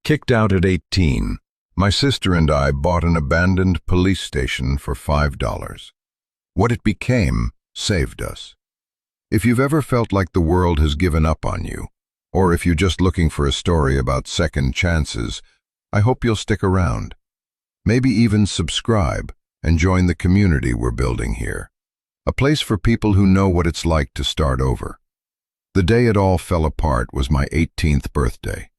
Kicked out at 18, my sister and I bought an abandoned police station for $5. What it became saved us. If you've ever felt like the world has given up on you, or if you're just looking for a story about second chances, I hope you'll stick around. Maybe even subscribe and join the community we're building here. A place for people who know what it's like to start over. The day it all fell apart was my 18th birthday.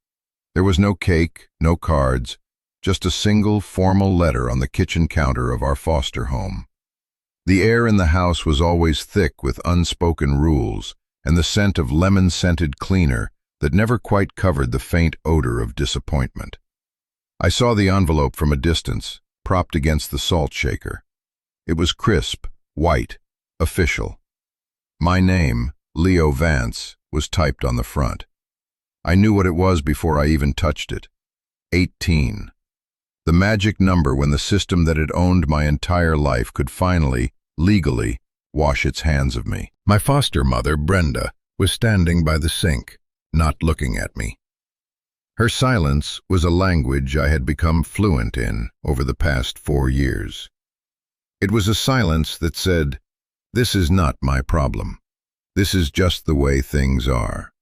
There was no cake, no cards, just a single formal letter on the kitchen counter of our foster home. The air in the house was always thick with unspoken rules and the scent of lemon-scented cleaner that never quite covered the faint odor of disappointment. I saw the envelope from a distance, propped against the salt shaker. It was crisp, white, official. My name, Leo Vance, was typed on the front. I knew what it was before I even touched it. 18. The magic number when the system that had owned my entire life could finally, legally, wash its hands of me. My foster mother, Brenda, was standing by the sink, not looking at me. Her silence was a language I had become fluent in over the past 4 years. It was a silence that said, "This is not my problem. This is just the way things are."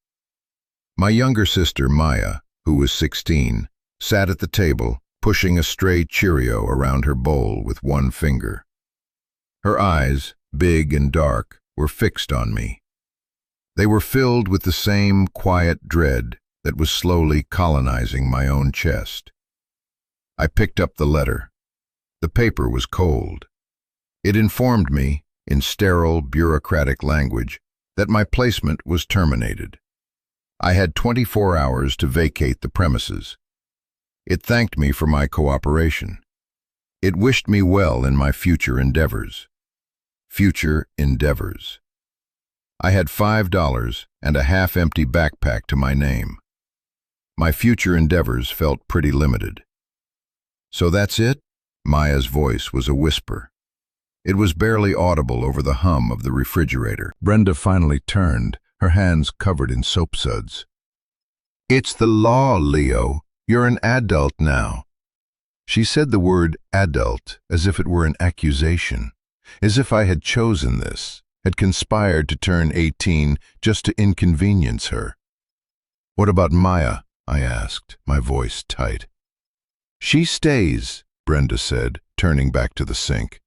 My younger sister, Maya, who was 16, sat at the table, pushing a stray Cheerio around her bowl with one finger. Her eyes, big and dark, were fixed on me. They were filled with the same quiet dread that was slowly colonizing my own chest. I picked up the letter. The paper was cold. It informed me, in sterile, bureaucratic language, that my placement was terminated. I had 24 hours to vacate the premises. It thanked me for my cooperation. It wished me well in my future endeavors. Future endeavors. I had $5 and a half-empty backpack to my name. My future endeavors felt pretty limited. "So that's it?" Maya's voice was a whisper. It was barely audible over the hum of the refrigerator. Brenda finally turned, her hands covered in soap suds. "It's the law, Leo. You're an adult now." She said the word adult as if it were an accusation, as if I had chosen this, had conspired to turn 18 just to inconvenience her. "What about Maya?" I asked, my voice tight. "She stays," Brenda said, turning back to the sink.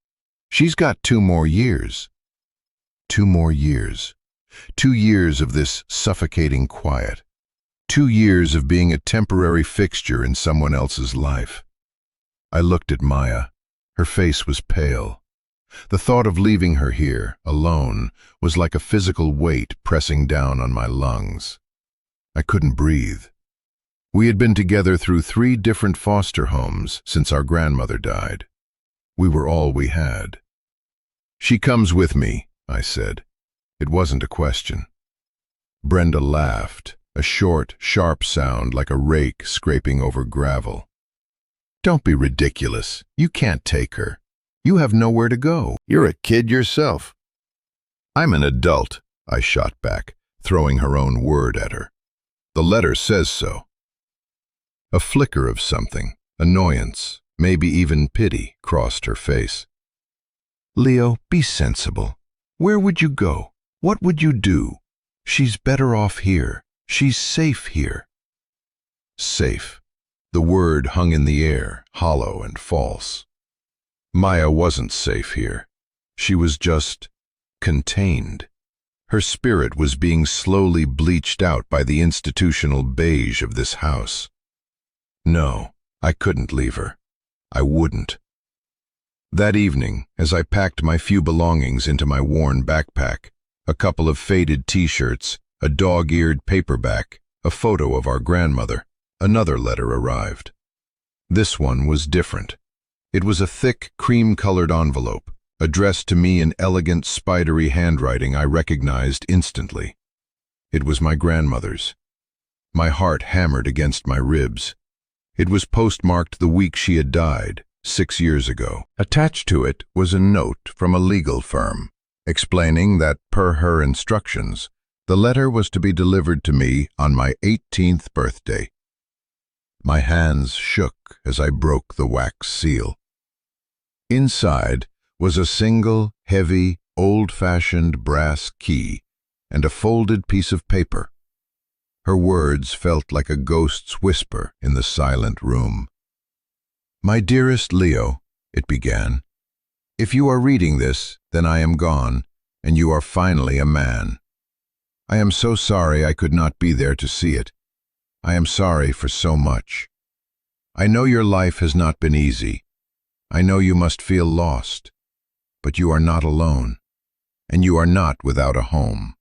"She's got 2 more years. 2 more years. 2 years of this suffocating quiet. 2 years of being a temporary fixture in someone else's life." I looked at Maya. Her face was pale. The thought of leaving her here, alone, was like a physical weight pressing down on my lungs. I couldn't breathe. We had been together through 3 different foster homes since our grandmother died. We were all we had. "She comes with me," I said. It wasn't a question. Brenda laughed, a short, sharp sound like a rake scraping over gravel. "Don't be ridiculous. You can't take her. You have nowhere to go. You're a kid yourself." "I'm an adult," I shot back, throwing her own word at her. "The letter says so." A flicker of something, annoyance, maybe even pity, crossed her face. "Leo, be sensible. Where would you go? What would you do? She's better off here. She's safe here." Safe. The word hung in the air, hollow and false. Maya wasn't safe here. She was just contained. Her spirit was being slowly bleached out by the institutional beige of this house. No, I couldn't leave her. I wouldn't. That evening, as I packed my few belongings into my worn backpack, a couple of faded t-shirts, a dog-eared paperback, a photo of our grandmother, another letter arrived. This one was different. It was a thick, cream-colored envelope, addressed to me in elegant, spidery handwriting I recognized instantly. It was my grandmother's. My heart hammered against my ribs. It was postmarked the week she had died, 6 years ago. Attached to it was a note from a legal firm, explaining that, per her instructions, the letter was to be delivered to me on my 18th birthday. My hands shook as I broke the wax seal. Inside was a single, heavy, old-fashioned brass key and a folded piece of paper. Her words felt like a ghost's whisper in the silent room. "My dearest Leo," it began, "if you are reading this, then I am gone, and you are finally a man. I am so sorry I could not be there to see it. I am sorry for so much. I know your life has not been easy. I know you must feel lost. But you are not alone, and you are not without a home."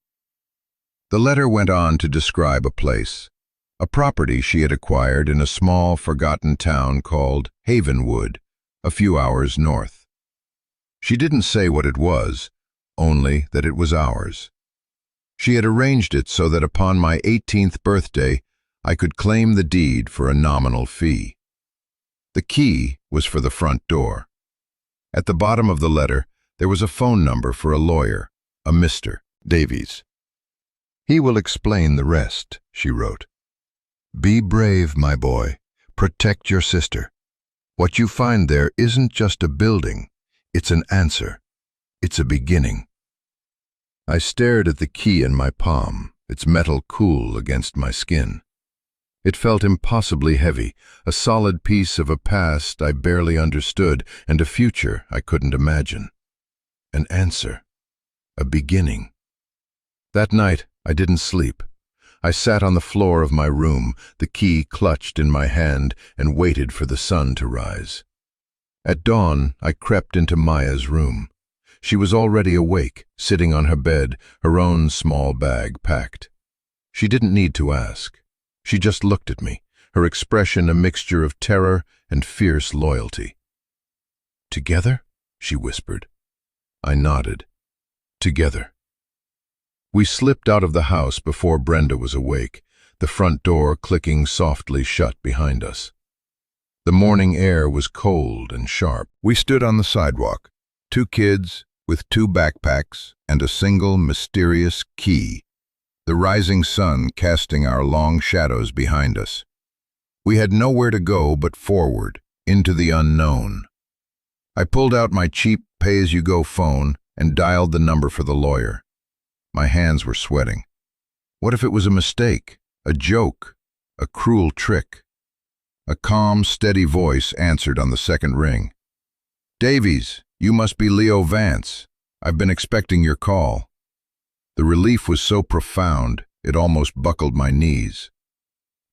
The letter went on to describe a place, a property she had acquired in a small, forgotten town called Havenwood, a few hours north. She didn't say what it was, only that it was ours. She had arranged it so that upon my 18th birthday I could claim the deed for a nominal fee. The key was for the front door. At the bottom of the letter there was a phone number for a lawyer, a Mr. Davies. "He will explain the rest," she wrote. "Be brave, my boy. Protect your sister. What you find there isn't just a building, it's an answer. It's a beginning." I stared at the key in my palm, its metal cool against my skin. It felt impossibly heavy, a solid piece of a past I barely understood and a future I couldn't imagine. An answer. A beginning. That night, I didn't sleep. I sat on the floor of my room, the key clutched in my hand, and waited for the sun to rise. At dawn, I crept into Maya's room. She was already awake, sitting on her bed, her own small bag packed. She didn't need to ask. She just looked at me, her expression a mixture of terror and fierce loyalty. "Together?" she whispered. I nodded. "Together." We slipped out of the house before Brenda was awake, the front door clicking softly shut behind us. The morning air was cold and sharp. We stood on the sidewalk, two kids with two backpacks and a single mysterious key, the rising sun casting our long shadows behind us. We had nowhere to go but forward, into the unknown. I pulled out my cheap pay-as-you-go phone and dialed the number for the lawyer. My hands were sweating. What if it was a mistake, a joke, a cruel trick? A calm, steady voice answered on the second ring. "Davies, you must be Leo Vance. I've been expecting your call." The relief was so profound, it almost buckled my knees.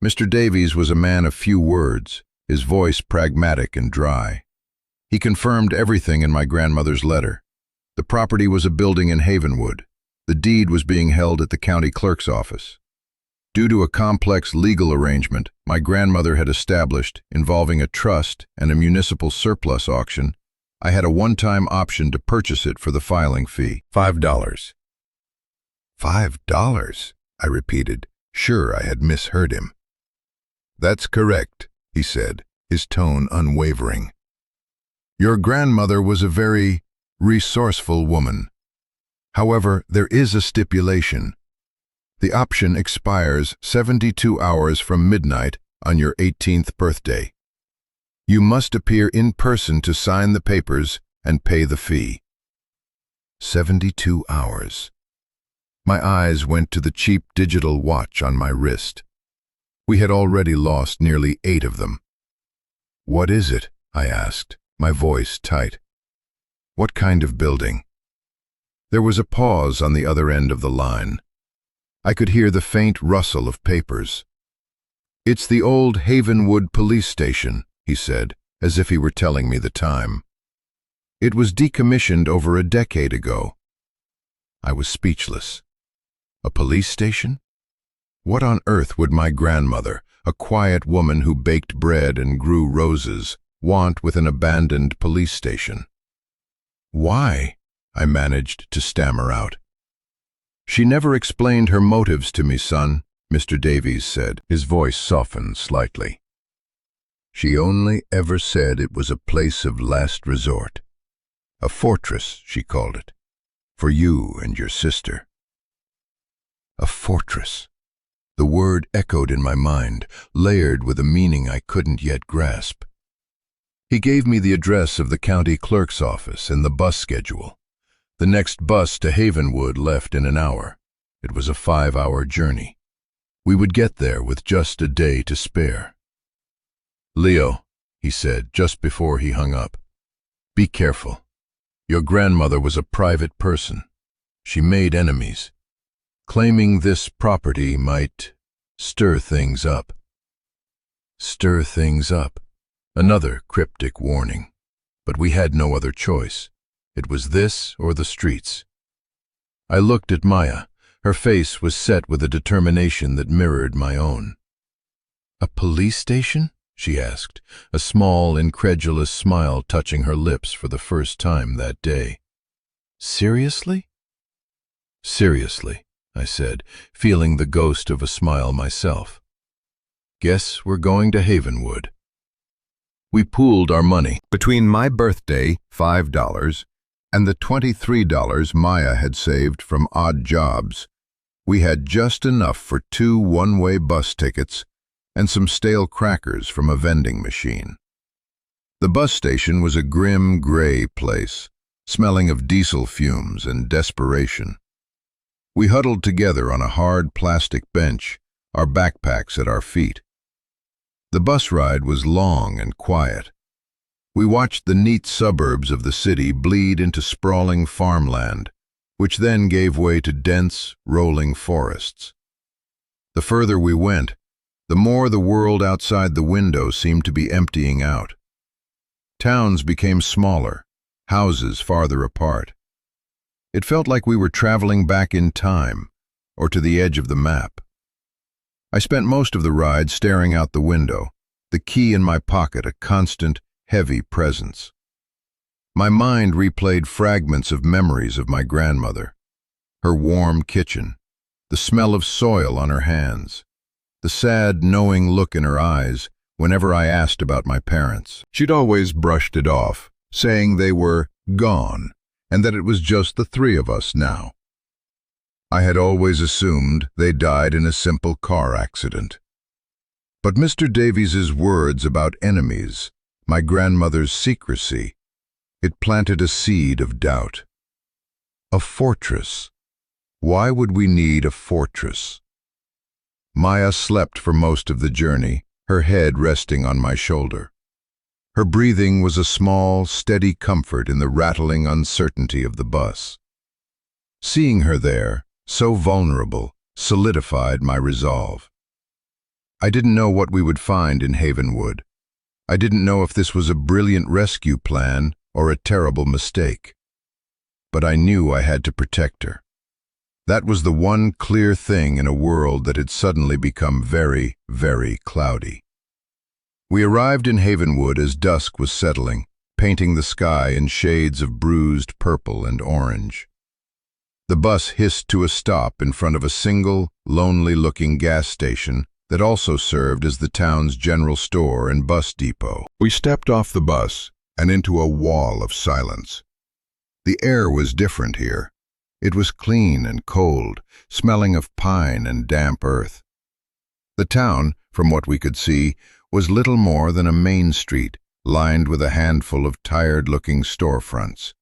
Mr. Davies was a man of few words, his voice pragmatic and dry. He confirmed everything in my grandmother's letter. The property was a building in Havenwood. The deed was being held at the county clerk's office. Due to a complex legal arrangement my grandmother had established involving a trust and a municipal surplus auction, I had a one-time option to purchase it for the filing fee, $5. $5, I repeated, sure I had misheard him. "That's correct," he said, his tone unwavering. "Your grandmother was a very resourceful woman. However, there is a stipulation. The option expires 72 hours from midnight on your 18th birthday. You must appear in person to sign the papers and pay the fee." 72 hours. My eyes went to the cheap digital watch on my wrist. We had already lost nearly 8 of them. "What is it?" I asked, my voice tight. "What kind of building?" There was a pause on the other end of the line. I could hear the faint rustle of papers. "It's the old Havenwood police station," he said, as if he were telling me the time. "It was decommissioned over a decade ago." I was speechless. A police station? What on earth would my grandmother, a quiet woman who baked bread and grew roses, want with an abandoned police station? "Why?" I managed to stammer out. "She never explained her motives to me, son," Mr. Davies said, his voice softened slightly. "She only ever said it was a place of last resort. A fortress, she called it, for you and your sister." A fortress. The word echoed in my mind, layered with a meaning I couldn't yet grasp. He gave me the address of the county clerk's office and the bus schedule. The next bus to Havenwood left in an hour. It was a 5-hour journey. We would get there with just a day to spare. "Leo," he said just before he hung up, "be careful. Your grandmother was a private person. She made enemies. Claiming this property might stir things up." Stir things up. Another cryptic warning. But we had no other choice. It was this or the streets. I looked at Maya. Her face was set with a determination that mirrored my own. "A police station?" she asked, a small, incredulous smile touching her lips for the first time that day. "Seriously?" "Seriously," I said, feeling the ghost of a smile myself. "Guess we're going to Havenwood." We pooled our money. Between my birthday, $5, and the $23 Maya had saved from odd jobs, we had just enough for 2 one-way bus tickets and some stale crackers from a vending machine. The bus station was a grim, gray place, smelling of diesel fumes and desperation. We huddled together on a hard plastic bench, our backpacks at our feet. The bus ride was long and quiet. We watched the neat suburbs of the city bleed into sprawling farmland, which then gave way to dense, rolling forests. The further we went, the more the world outside the window seemed to be emptying out. Towns became smaller, houses farther apart. It felt like we were traveling back in time, or to the edge of the map. I spent most of the ride staring out the window, the key in my pocket a constant, heavy presence. My mind replayed fragments of memories of my grandmother, her warm kitchen, the smell of soil on her hands, the sad, knowing look in her eyes whenever I asked about my parents. She'd always brushed it off, saying they were gone, and that it was just the 3 of us now. I had always assumed they died in a simple car accident. But Mr. Davies's words about enemies, my grandmother's secrecy, it planted a seed of doubt. A fortress. Why would we need a fortress? Maya slept for most of the journey, her head resting on my shoulder. Her breathing was a small, steady comfort in the rattling uncertainty of the bus. Seeing her there, so vulnerable, solidified my resolve. I didn't know what we would find in Havenwood. I didn't know if this was a brilliant rescue plan or a terrible mistake. But I knew I had to protect her. That was the one clear thing in a world that had suddenly become very, very cloudy. We arrived in Havenwood as dusk was settling, painting the sky in shades of bruised purple and orange. The bus hissed to a stop in front of a single, lonely-looking gas station that also served as the town's general store and bus depot. We stepped off the bus and into a wall of silence. The air was different here. It was clean and cold, smelling of pine and damp earth. The town, from what we could see, was little more than a main street, lined with a handful of tired-looking storefronts.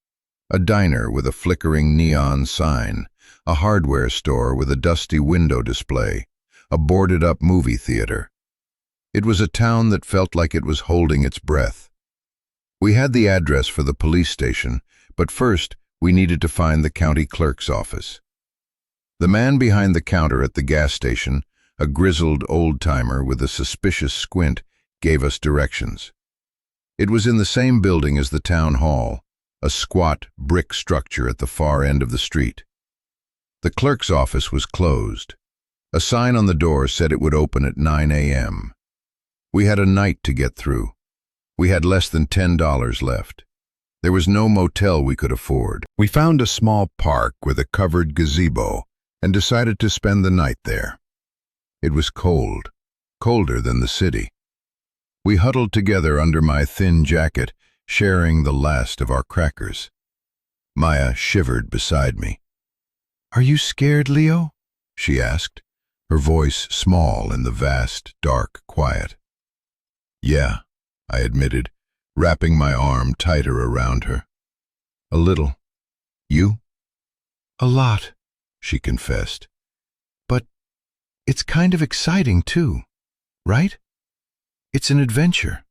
A diner with a flickering neon sign, a hardware store with a dusty window display, a boarded-up movie theater. It was a town that felt like it was holding its breath. We had the address for the police station, but first we needed to find the county clerk's office. The man behind the counter at the gas station, a grizzled old-timer with a suspicious squint, gave us directions. It was in the same building as the town hall, a squat brick structure at the far end of the street. The clerk's office was closed. A sign on the door said it would open at 9 a.m. We had a night to get through. We had less than $10 left. There was no motel we could afford. We found a small park with a covered gazebo and decided to spend the night there. It was cold, colder than the city. We huddled together under my thin jacket, sharing the last of our crackers. Maya shivered beside me. "Are you scared, Leo?" she asked. her voice small in the vast, dark quiet. "Yeah," I admitted, wrapping my arm tighter around her. "A little. You?" "A lot," she confessed. "But it's kind of exciting, too, right? It's an adventure."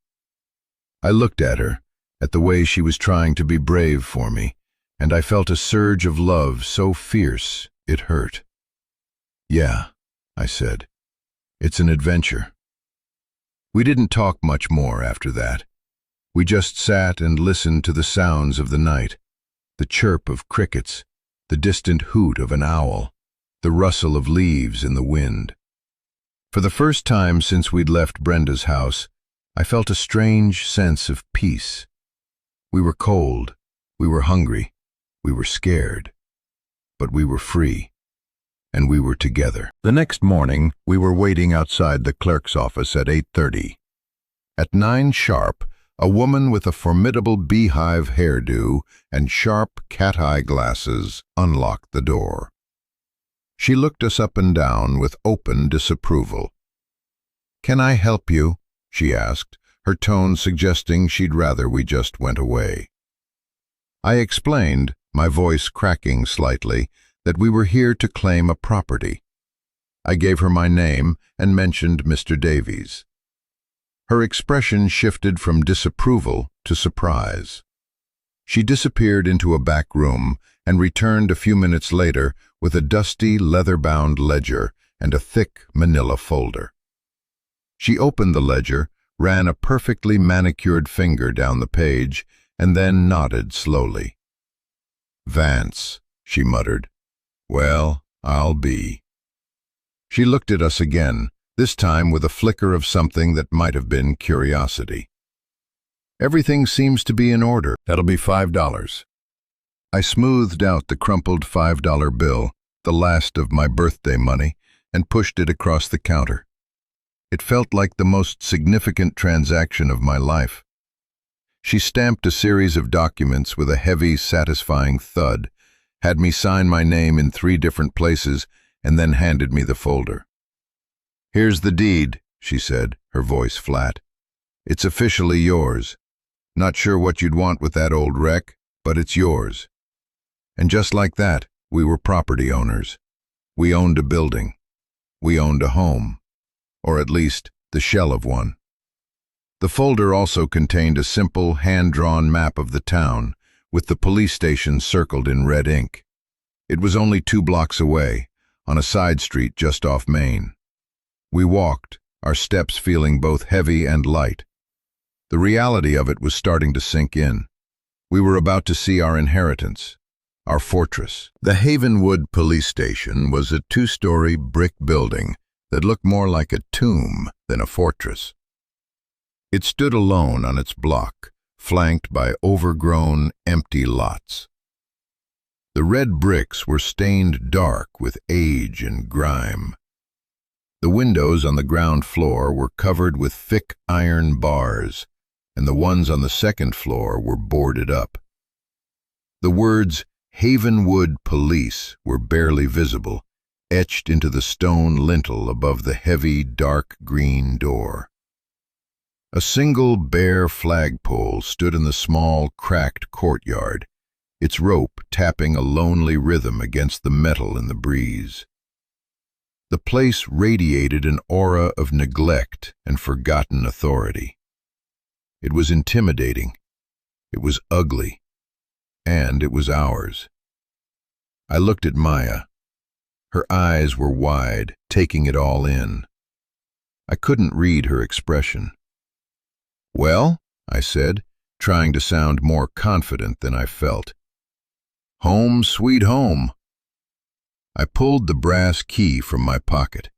I looked at her, at the way she was trying to be brave for me, and I felt a surge of love so fierce it hurt. "Yeah," I said, "it's an adventure." We didn't talk much more after that. We just sat and listened to the sounds of the night, the chirp of crickets, the distant hoot of an owl, the rustle of leaves in the wind. For the first time since we'd left Brenda's house, I felt a strange sense of peace. We were cold, we were hungry, we were scared, but we were free, and we were together. The next morning, we were waiting outside the clerk's office at 8:30. At 9 sharp, a woman with a formidable beehive hairdo and sharp cat-eye glasses unlocked the door. She looked us up and down with open disapproval. "Can I help you?" she asked, her tone suggesting she'd rather we just went away. I explained, my voice cracking slightly, that we were here to claim a property. I gave her my name and mentioned Mr. Davies. Her expression shifted from disapproval to surprise. She disappeared into a back room and returned a few minutes later with a dusty, leather-bound ledger and a thick manila folder. She opened the ledger, ran a perfectly manicured finger down the page, and then nodded slowly. "Vance," she muttered. "Well, I'll be." She looked at us again, this time with a flicker of something that might have been curiosity. "Everything seems to be in order. That'll be $5. I smoothed out the crumpled $5 bill, the last of my birthday money, and pushed it across the counter. It felt like the most significant transaction of my life. She stamped a series of documents with a heavy, satisfying thud, had me sign my name in 3 different places, and then handed me the folder. "Here's the deed," she said, her voice flat. "It's officially yours. Not sure what you'd want with that old wreck, but it's yours." And just like that, we were property owners. We owned a building. We owned a home. Or at least, the shell of one. The folder also contained a simple, hand-drawn map of the town, with the police station circled in red ink. It was only 2 blocks away, on a side street just off Main. We walked, our steps feeling both heavy and light. The reality of it was starting to sink in. We were about to see our inheritance, our fortress. The Havenwood police station was a 2-story brick building that looked more like a tomb than a fortress. It stood alone on its block, flanked by overgrown, empty lots. The red bricks were stained dark with age and grime. The windows on the ground floor were covered with thick iron bars, and the ones on the second floor were boarded up. The words Havenwood Police were barely visible, etched into the stone lintel above the heavy, dark green door. A single bare flagpole stood in the small, cracked courtyard, its rope tapping a lonely rhythm against the metal in the breeze. The place radiated an aura of neglect and forgotten authority. It was intimidating, it was ugly, and it was ours. I looked at Maya. Her eyes were wide, taking it all in. I couldn't read her expression. "Well," I said, trying to sound more confident than I felt. "Home sweet home." I pulled the brass key from my pocket.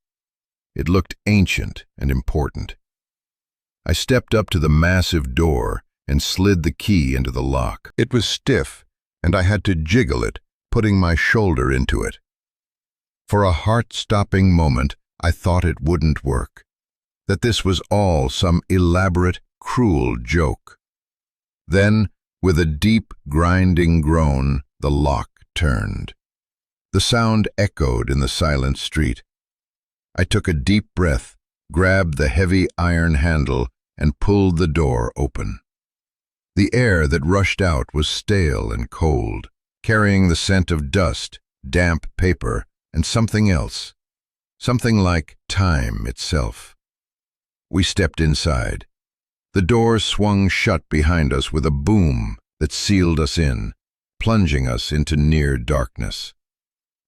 It looked ancient and important. I stepped up to the massive door and slid the key into the lock. It was stiff, and I had to jiggle it, putting my shoulder into it. For a heart-stopping moment, I thought it wouldn't work, that this was all some elaborate, cruel joke. Then, with a deep, grinding groan, the lock turned. The sound echoed in the silent street. I took a deep breath, grabbed the heavy iron handle, and pulled the door open. The air that rushed out was stale and cold, carrying the scent of dust, damp paper, and something else. Something like time itself. We stepped inside. The door swung shut behind us with a boom that sealed us in, plunging us into near darkness.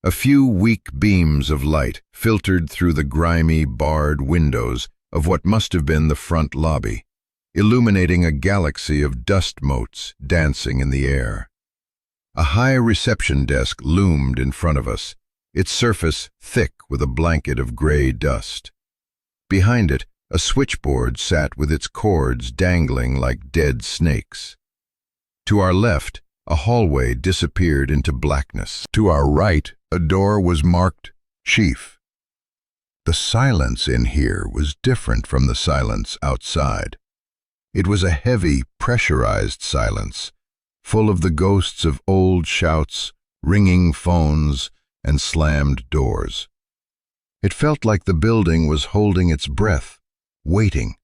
A few weak beams of light filtered through the grimy, barred windows of what must have been the front lobby, illuminating a galaxy of dust motes dancing in the air. A high reception desk loomed in front of us, its surface thick with a blanket of gray dust. Behind it, a switchboard sat with its cords dangling like dead snakes. To our left, a hallway disappeared into blackness. To our right, a door was marked Chief. The silence in here was different from the silence outside. It was a heavy, pressurized silence, full of the ghosts of old shouts, ringing phones, and slammed doors. It felt like the building was holding its breath, waiting.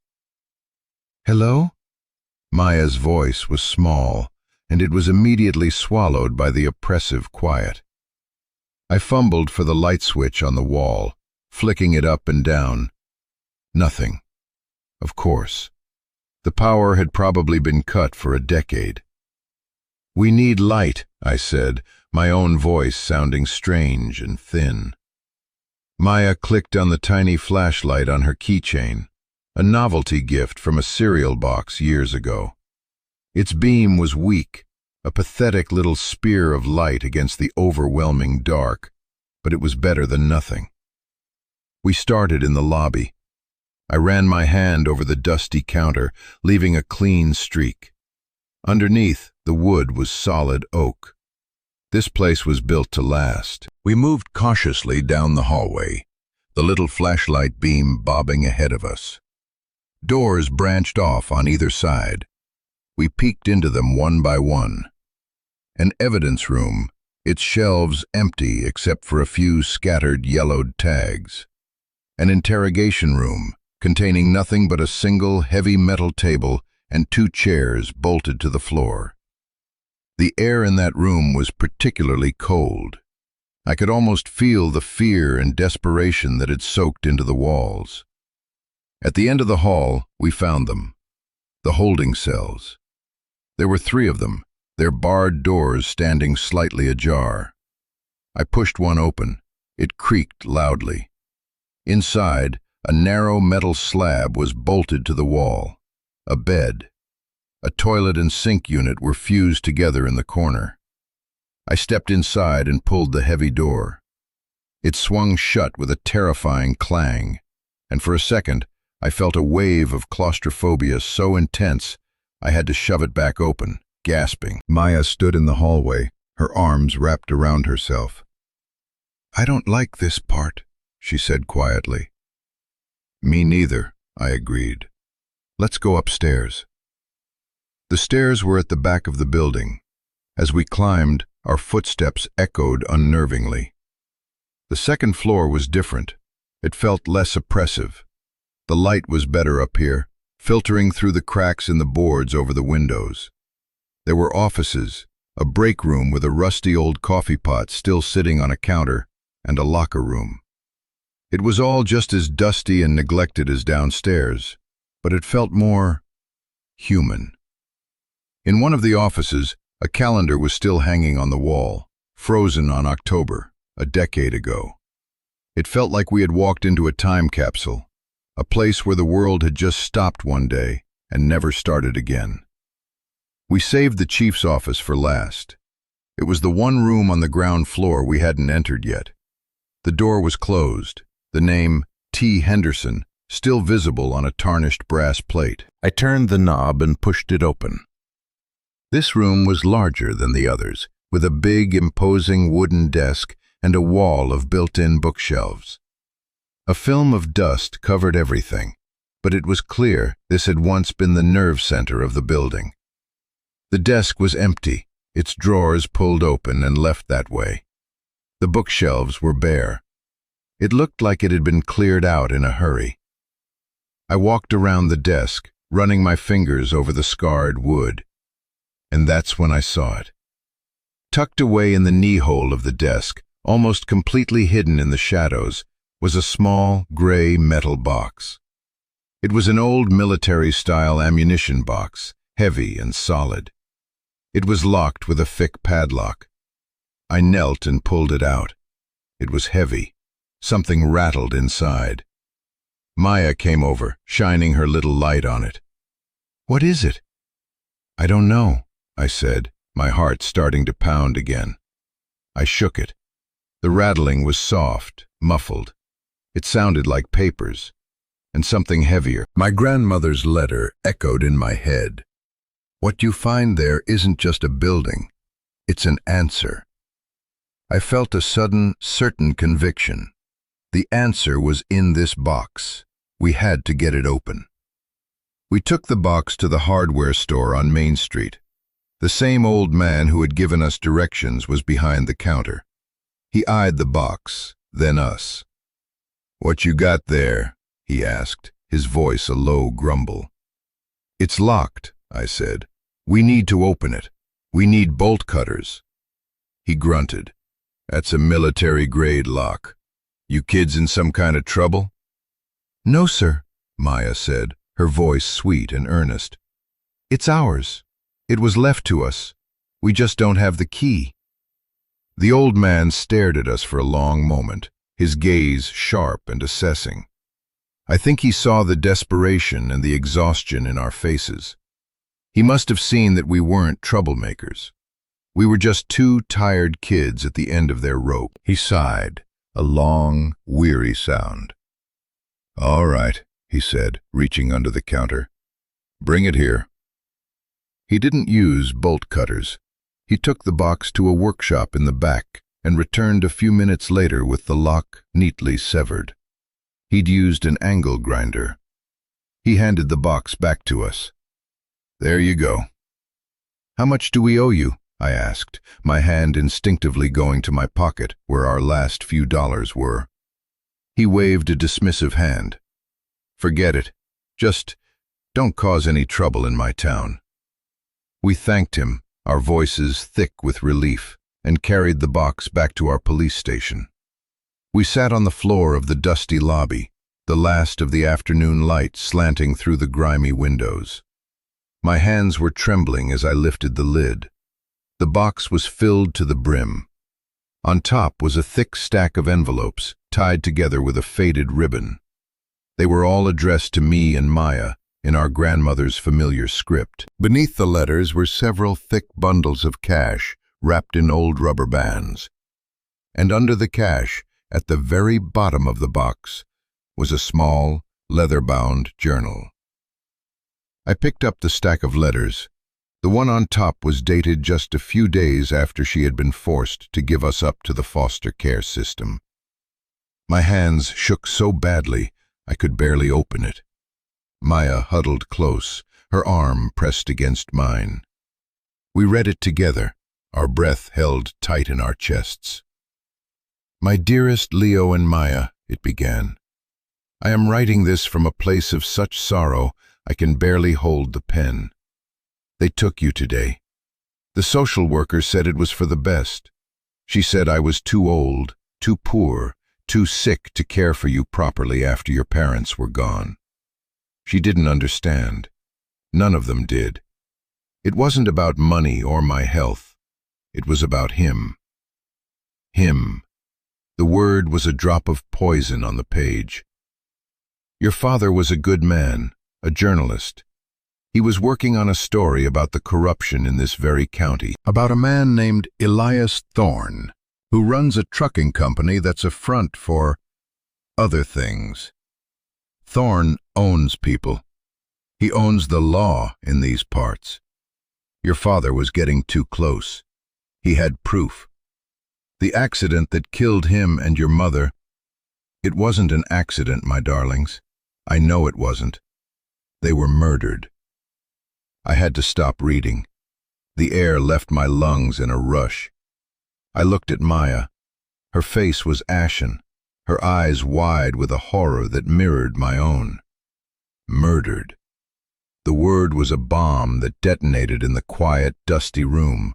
"Hello?" Maya's voice was small, and it was immediately swallowed by the oppressive quiet. I fumbled for the light switch on the wall, flicking it up and down. Nothing. Of course. The power had probably been cut for a decade. "We need light," I said, my own voice sounding strange and thin. Maya clicked on the tiny flashlight on her keychain, a novelty gift from a cereal box years ago. Its beam was weak, a pathetic little spear of light against the overwhelming dark, but it was better than nothing. We started in the lobby. I ran my hand over the dusty counter, leaving a clean streak. Underneath, the wood was solid oak. This place was built to last. We moved cautiously down the hallway, the little flashlight beam bobbing ahead of us. Doors branched off on either side. We peeked into them one by one. An evidence room, its shelves empty except for a few scattered yellowed tags. An interrogation room, containing nothing but a single heavy metal table and 2 chairs bolted to the floor. The air in that room was particularly cold. I could almost feel the fear and desperation that had soaked into the walls. At the end of the hall, we found them. The holding cells. There were 3 of them, their barred doors standing slightly ajar. I pushed one open. It creaked loudly. Inside, a narrow metal slab was bolted to the wall. A bed. A toilet and sink unit were fused together in the corner. I stepped inside and pulled the heavy door. It swung shut with a terrifying clang, and for a second, I felt a wave of claustrophobia so intense I had to shove it back open, gasping. Maya stood in the hallway, her arms wrapped around herself. "I don't like this part," she said quietly. "Me neither," I agreed. "Let's go upstairs." The stairs were at the back of the building. As we climbed, our footsteps echoed unnervingly. The second floor was different. It felt less oppressive. The light was better up here, filtering through the cracks in the boards over the windows. There were offices, a break room with a rusty old coffee pot still sitting on a counter, and a locker room. It was all just as dusty and neglected as downstairs, but it felt more human. In one of the offices, a calendar was still hanging on the wall, frozen on October, a decade ago. It felt like we had walked into a time capsule, a place where the world had just stopped one day and never started again. We saved the chief's office for last. It was the one room on the ground floor we hadn't entered yet. The door was closed, the name T. Henderson still visible on a tarnished brass plate. I turned the knob and pushed it open. This room was larger than the others, with a big, imposing wooden desk and a wall of built-in bookshelves. A film of dust covered everything, but it was clear this had once been the nerve center of the building. The desk was empty, its drawers pulled open and left that way. The bookshelves were bare. It looked like it had been cleared out in a hurry. I walked around the desk, running my fingers over the scarred wood. And that's when I saw it. Tucked away in the knee-hole of the desk, almost completely hidden in the shadows, was a small, gray metal box. It was an old military-style ammunition box, heavy and solid. It was locked with a thick padlock. I knelt and pulled it out. It was heavy. Something rattled inside. Maya came over, shining her little light on it. "What is it?" "I don't know," I said, my heart starting to pound again. I shook it. The rattling was soft, muffled. It sounded like papers, and something heavier. My grandmother's letter echoed in my head. What you find there isn't just a building, it's an answer. I felt a sudden, certain conviction. The answer was in this box. We had to get it open. We took the box to the hardware store on Main Street. The same old man who had given us directions was behind the counter. He eyed the box, then us. "What you got there?" he asked, his voice a low grumble. "It's locked," I said. "We need to open it. We need bolt cutters." He grunted. "That's a military-grade lock. You kids in some kind of trouble?" "No, sir," Maya said, her voice sweet and earnest. "It's ours. It was left to us. We just don't have the key." The old man stared at us for a long moment, his gaze sharp and assessing. I think he saw the desperation and the exhaustion in our faces. He must have seen that we weren't troublemakers. We were just two tired kids at the end of their rope. He sighed, a long, weary sound. "All right," he said, reaching under the counter. "Bring it here." He didn't use bolt cutters. He took the box to a workshop in the back and returned a few minutes later with the lock neatly severed. He'd used an angle grinder. He handed the box back to us. "There you go." "How much do we owe you?" I asked, my hand instinctively going to my pocket where our last few dollars were. He waved a dismissive hand. "Forget it. Just don't cause any trouble in my town." We thanked him, our voices thick with relief, and carried the box back to our police station. We sat on the floor of the dusty lobby, the last of the afternoon light slanting through the grimy windows. My hands were trembling as I lifted the lid. The box was filled to the brim. On top was a thick stack of envelopes, tied together with a faded ribbon. They were all addressed to me and Maya, in our grandmother's familiar script. Beneath the letters were several thick bundles of cash, wrapped in old rubber bands. And under the cash, at the very bottom of the box, was a small, leather-bound journal. I picked up the stack of letters. The one on top was dated just a few days after she had been forced to give us up to the foster care system. My hands shook so badly I could barely open it. Maya huddled close, her arm pressed against mine. We read it together, our breath held tight in our chests. "My dearest Leo and Maya," it began. "I am writing this from a place of such sorrow I can barely hold the pen. They took you today. The social worker said it was for the best. She said I was too old, too poor, too sick to care for you properly after your parents were gone. She didn't understand. None of them did. It wasn't about money or my health. It was about him. Him. The word was a drop of poison on the page. Your father was a good man, a journalist. He was working on a story about the corruption in this very county, about a man named Elias Thorne, who runs a trucking company that's a front for other things. Thorne owns people. He owns the law in these parts. Your father was getting too close. He had proof. The accident that killed him and your mother, it wasn't an accident, my darlings. I know it wasn't. They were murdered." I had to stop reading. The air left my lungs in a rush. I looked at Maya. Her face was ashen, her eyes wide with a horror that mirrored my own. Murdered. The word was a bomb that detonated in the quiet, dusty room,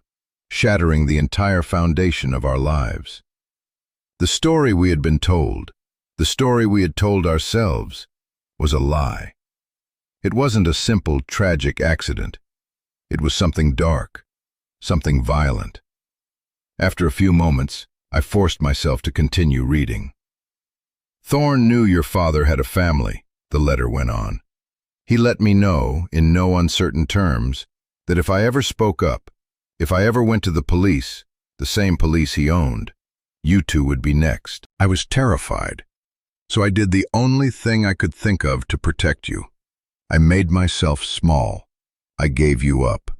shattering the entire foundation of our lives. The story we had been told, the story we had told ourselves, was a lie. It wasn't a simple, tragic accident. It was something dark, something violent. After a few moments, I forced myself to continue reading. Thorne knew your father had a family, the letter went on. He let me know, in no uncertain terms, that if I ever spoke up, if I ever went to the police, the same police he owned, you two would be next. I was terrified, so I did the only thing I could think of to protect you. I made myself small. I gave you up.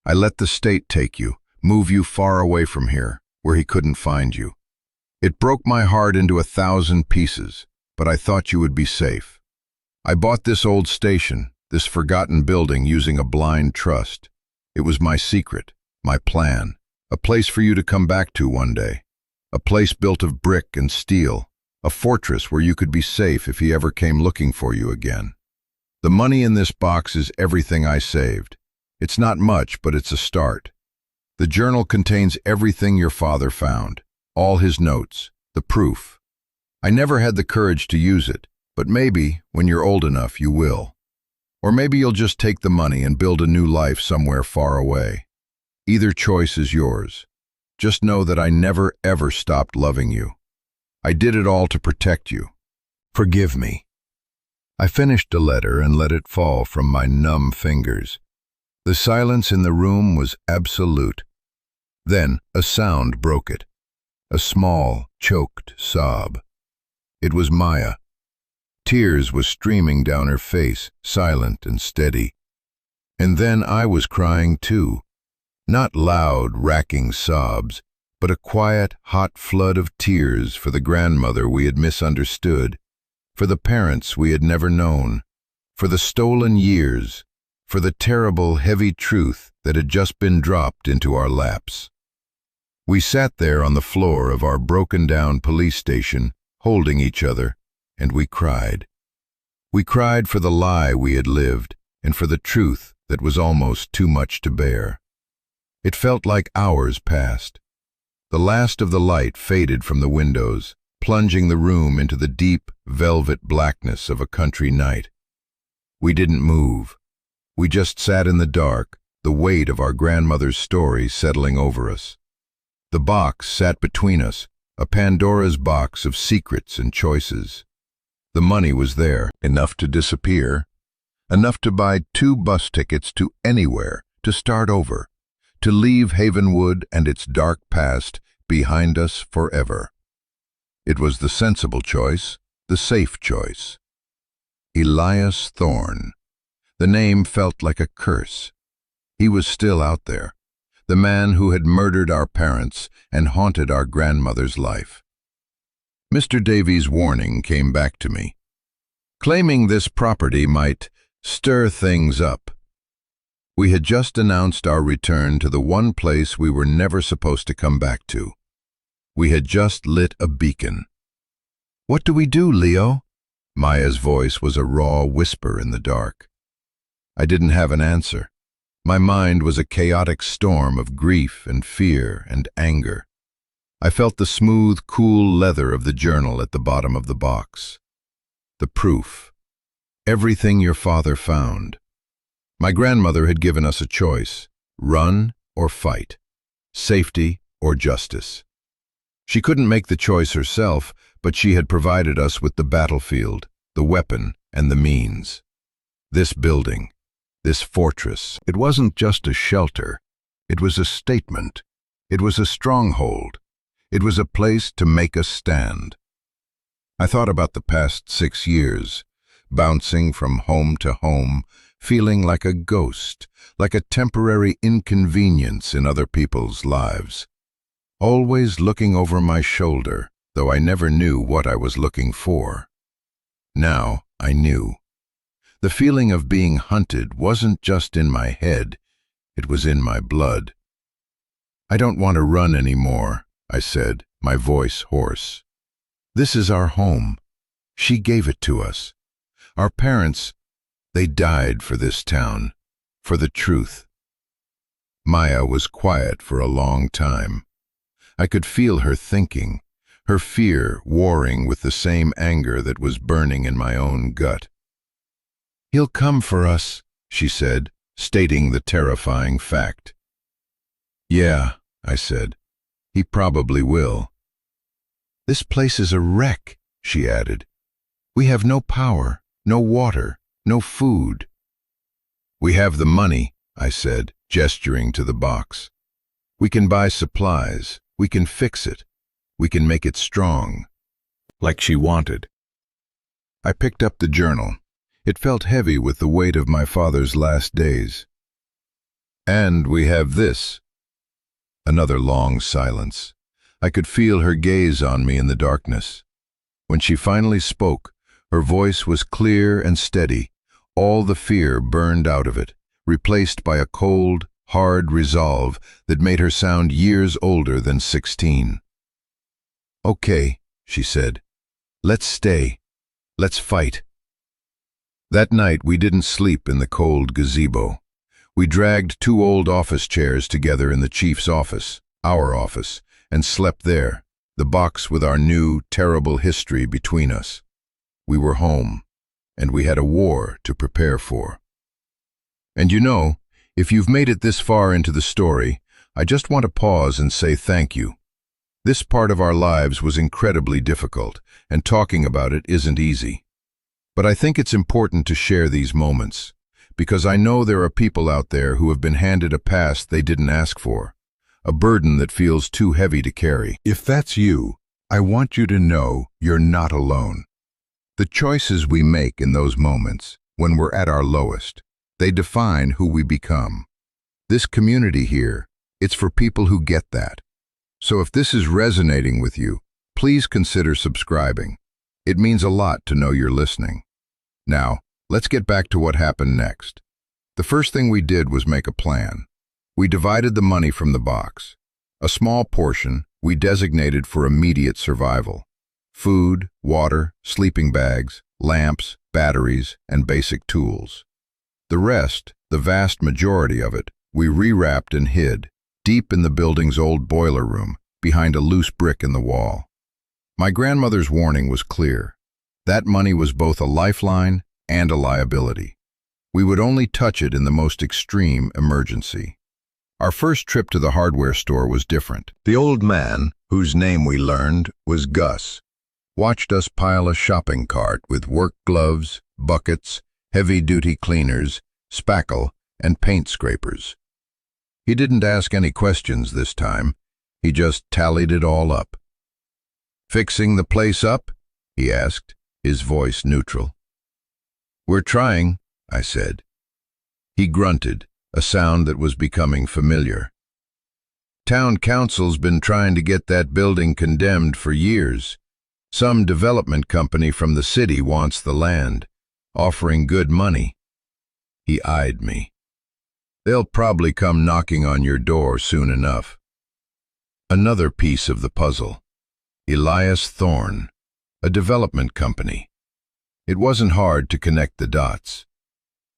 I let the state take you, move you far away from here, where he couldn't find you. It broke my heart into 1,000 pieces, but I thought you would be safe. I bought this old station, this forgotten building, using a blind trust. It was my secret, my plan, a place for you to come back to one day, a place built of brick and steel, a fortress where you could be safe if he ever came looking for you again. The money in this box is everything I saved. It's not much, but it's a start. The journal contains everything your father found, all his notes, the proof. I never had the courage to use it, but maybe, when you're old enough, you will. Or maybe you'll just take the money and build a new life somewhere far away. Either choice is yours. Just know that I never ever stopped loving you. I did it all to protect you. Forgive me. I finished the letter and let it fall from my numb fingers. The silence in the room was absolute. Then a sound broke it. A small, choked sob. It was Maya. Tears was streaming down her face, silent and steady. And then I was crying too. Not loud, racking sobs, but a quiet, hot flood of tears for the grandmother we had misunderstood, for the parents we had never known, for the stolen years, for the terrible, heavy truth that had just been dropped into our laps. We sat there on the floor of our broken-down police station, holding each other, and we cried. We cried for the lie we had lived, and for the truth that was almost too much to bear. It felt like hours passed. The last of the light faded from the windows, plunging the room into the deep, velvet blackness of a country night. We didn't move. We just sat in the dark, the weight of our grandmother's story settling over us. The box sat between us, a Pandora's box of secrets and choices. The money was there, enough to disappear, enough to buy 2 bus tickets to anywhere, to start over, to leave Havenwood and its dark past behind us forever. It was the sensible choice, the safe choice. Elias Thorne. The name felt like a curse. He was still out there, the man who had murdered our parents and haunted our grandmother's life. Mr. Davies' warning came back to me. Claiming this property might stir things up. We had just announced our return to the one place we were never supposed to come back to. We had just lit a beacon. "What do we do, Leo?" Maya's voice was a raw whisper in the dark. I didn't have an answer. My mind was a chaotic storm of grief and fear and anger. I felt the smooth, cool leather of the journal at the bottom of the box. The proof. Everything your father found. My grandmother had given us a choice: run or fight, safety or justice. She couldn't make the choice herself, but she had provided us with the battlefield, the weapon, and the means. This building, this fortress, it wasn't just a shelter. It was a statement. It was a stronghold. It was a place to make us stand. I thought about the past 6 years, bouncing from home to home, feeling like a ghost, like a temporary inconvenience in other people's lives. Always looking over my shoulder, though I never knew what I was looking for. Now I knew. The feeling of being hunted wasn't just in my head, it was in my blood. "I don't want to run anymore," I said, my voice hoarse. This is our home. She gave it to us. Our parents, they died for this town, for the truth." Maya was quiet for a long time. I could feel her thinking, her fear warring with the same anger that was burning in my own gut. "He'll come for us," she said, stating the terrifying fact. "Yeah," I said, "he probably will." "This place is a wreck," she added. "We have no power, no water, no food." "We have the money," I said, gesturing to the box. "We can buy supplies, we can fix it, we can make it strong." Like she wanted. I picked up the journal. It felt heavy with the weight of my father's last days. "And we have this." Another long silence. I could feel her gaze on me in the darkness. When she finally spoke, her voice was clear and steady, all the fear burned out of it, replaced by a cold, hard resolve that made her sound years older than 16. "Okay," she said. "Let's stay. Let's fight." That night we didn't sleep in the cold gazebo. We dragged 2 old office chairs together in the chief's office, our office, and slept there, the box with our new, terrible history between us. We were home, and we had a war to prepare for. And you know, if you've made it this far into the story, I just want to pause and say thank you. This part of our lives was incredibly difficult, and talking about it isn't easy. But I think it's important to share these moments, because I know there are people out there who have been handed a past they didn't ask for, a burden that feels too heavy to carry. If that's you, I want you to know you're not alone. The choices we make in those moments, when we're at our lowest, they define who we become. This community here, it's for people who get that. So if this is resonating with you, please consider subscribing. It means a lot to know you're listening. Now, let's get back to what happened next. The first thing we did was make a plan. We divided the money from the box. A small portion we designated for immediate survival. Food, water, sleeping bags, lamps, batteries, and basic tools. The rest, the vast majority of it, we rewrapped and hid, deep in the building's old boiler room, behind a loose brick in the wall. My grandmother's warning was clear. That money was both a lifeline and a liability. We would only touch it in the most extreme emergency. Our first trip to the hardware store was different. The old man, whose name we learned was Gus, watched us pile a shopping cart with work gloves, buckets, heavy-duty cleaners, spackle, and paint scrapers. He didn't ask any questions this time. He just tallied it all up. "Fixing the place up?" he asked, his voice neutral. "We're trying," I said. He grunted, a sound that was becoming familiar. "Town council's been trying to get that building condemned for years. Some development company from the city wants the land, offering good money." He eyed me. "They'll probably come knocking on your door soon enough." Another piece of the puzzle. Elias Thorne, a development company. It wasn't hard to connect the dots.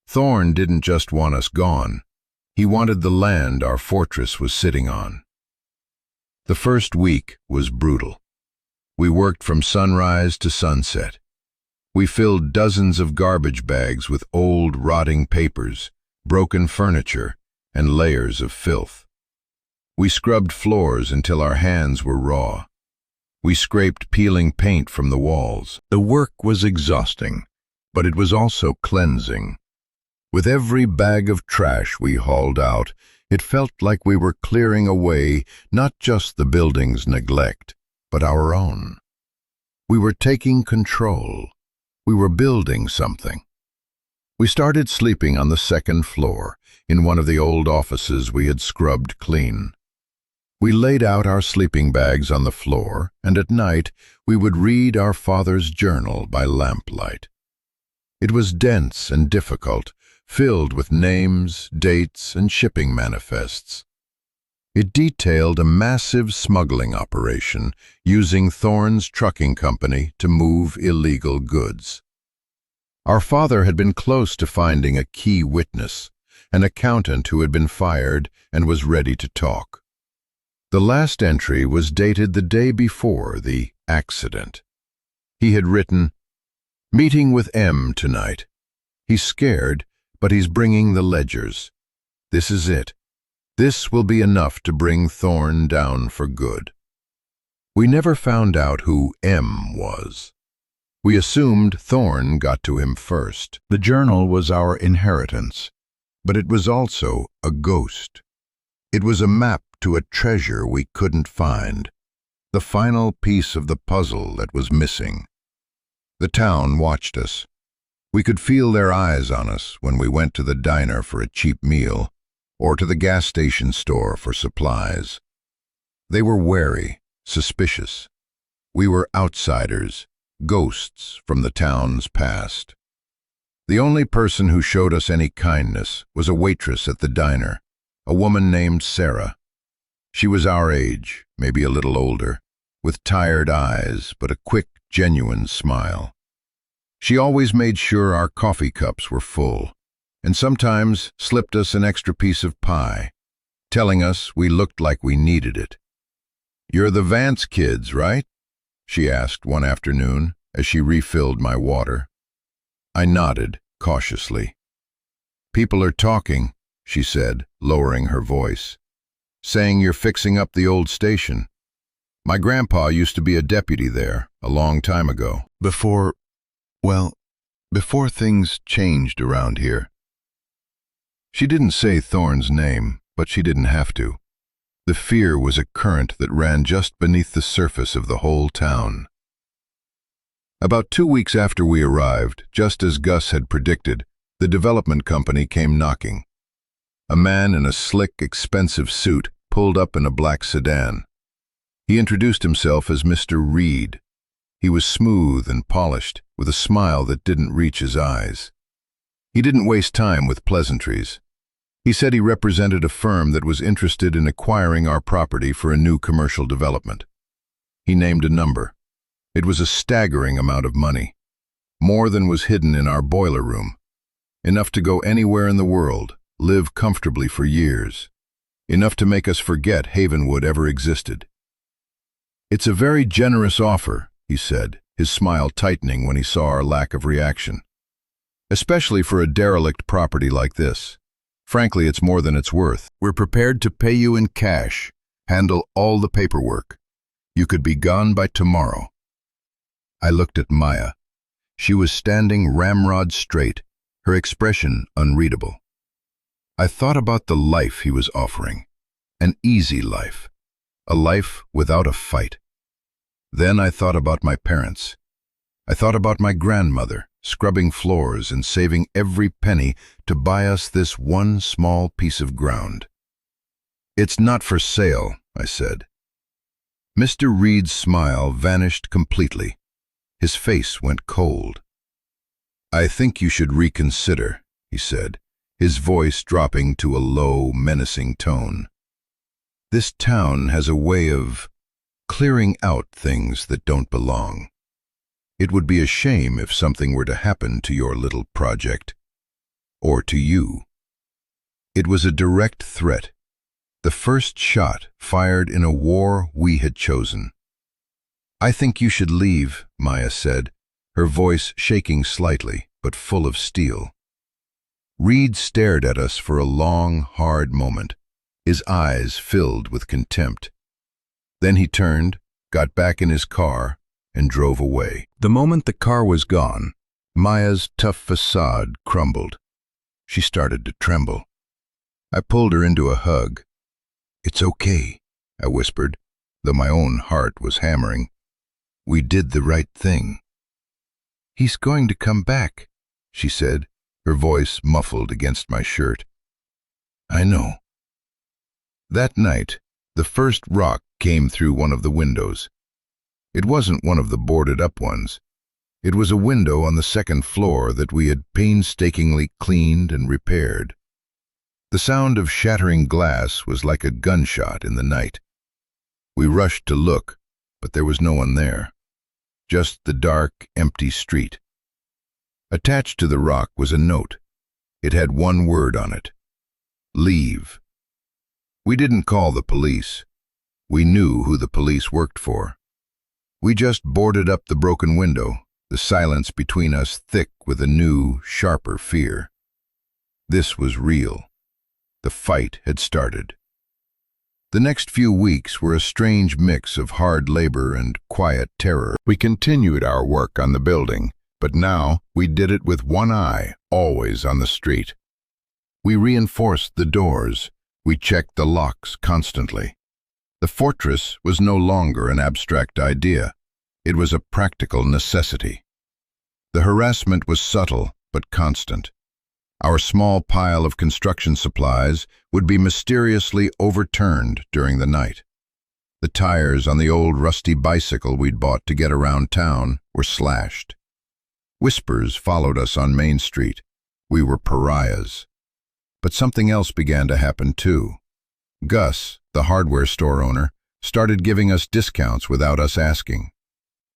Thorne didn't just want us gone. He wanted the land our fortress was sitting on. The first week was brutal. We worked from sunrise to sunset. We filled dozens of garbage bags with old, rotting papers, broken furniture, and layers of filth. We scrubbed floors until our hands were raw. We scraped peeling paint from the walls. The work was exhausting, but it was also cleansing. With every bag of trash we hauled out, it felt like we were clearing away not just the building's neglect, but our own. We were taking control. We were building something. We started sleeping on the second floor, in one of the old offices we had scrubbed clean. We laid out our sleeping bags on the floor, and at night we would read our father's journal by lamplight. It was dense and difficult, filled with names, dates, and shipping manifests. It detailed a massive smuggling operation using Thorne's trucking company to move illegal goods. Our father had been close to finding a key witness, an accountant who had been fired and was ready to talk. The last entry was dated the day before the accident. He had written, "Meeting with M tonight. He's scared, but he's bringing the ledgers. This is it. This will be enough to bring Thorne down for good." We never found out who M was. We assumed Thorne got to him first. The journal was our inheritance, but it was also a ghost. It was a map to a treasure we couldn't find, the final piece of the puzzle that was missing. The town watched us. We could feel their eyes on us when we went to the diner for a cheap meal or to the gas station store for supplies. They were wary, suspicious. We were outsiders, ghosts from the town's past. The only person who showed us any kindness was a waitress at the diner, a woman named Sarah. She was our age, maybe a little older, with tired eyes but a quick, genuine smile. She always made sure our coffee cups were full, and sometimes slipped us an extra piece of pie, telling us we looked like we needed it. "You're the Vance kids, right?" she asked one afternoon as she refilled my water. I nodded cautiously. "People are talking," she said, lowering her voice, "saying you're fixing up the old station. My grandpa used to be a deputy there a long time ago, before things changed around here." She didn't say Thorne's name, but she didn't have to. The fear was a current that ran just beneath the surface of the whole town. About 2 weeks after we arrived, just as Gus had predicted, the development company came knocking. A man in a slick, expensive suit pulled up in a black sedan. He introduced himself as Mr. Reed. He was smooth and polished, with a smile that didn't reach his eyes. He didn't waste time with pleasantries. He said he represented a firm that was interested in acquiring our property for a new commercial development. He named a number. It was a staggering amount of money, more than was hidden in our boiler room, enough to go anywhere in the world, live comfortably for years, enough to make us forget Havenwood ever existed. "It's a very generous offer," he said, his smile tightening when he saw our lack of reaction. "Especially for a derelict property like this. Frankly, it's more than it's worth. We're prepared to pay you in cash, handle all the paperwork. You could be gone by tomorrow." I looked at Maya. She was standing ramrod straight, her expression unreadable. I thought about the life he was offering, an easy life, a life without a fight. Then I thought about my parents. I thought about my grandmother, scrubbing floors and saving every penny to buy us this one small piece of ground. "It's not for sale," I said. Mr. Reed's smile vanished completely. His face went cold. "I think you should reconsider," he said, his voice dropping to a low, menacing tone. "This town has a way of clearing out things that don't belong. It would be a shame if something were to happen to your little project, or to you." It was a direct threat, the first shot fired in a war we had chosen. "I think you should leave," Maya said, her voice shaking slightly, but full of steel. Reed stared at us for a long, hard moment, his eyes filled with contempt. Then he turned, got back in his car, and drove away. The moment the car was gone, Maya's tough facade crumbled. She started to tremble. I pulled her into a hug. "It's okay," I whispered, though my own heart was hammering. "We did the right thing." "He's going to come back," she said, her voice muffled against my shirt. "I know." That night, the first rock came through one of the windows. It wasn't one of the boarded-up ones. It was a window on the second floor that we had painstakingly cleaned and repaired. The sound of shattering glass was like a gunshot in the night. We rushed to look, but there was no one there. Just the dark, empty street. Attached to the rock was a note. It had one word on it: leave. We didn't call the police. We knew who the police worked for. We just boarded up the broken window, the silence between us thick with a new, sharper fear. This was real. The fight had started. The next few weeks were a strange mix of hard labor and quiet terror. We continued our work on the building, but now we did it with one eye, always on the street. We reinforced the doors. We checked the locks constantly. The fortress was no longer an abstract idea. It was a practical necessity. The harassment was subtle but constant. Our small pile of construction supplies would be mysteriously overturned during the night. The tires on the old rusty bicycle we'd bought to get around town were slashed. Whispers followed us on Main Street. We were pariahs. But something else began to happen too. Gus, the hardware store owner, started giving us discounts without us asking.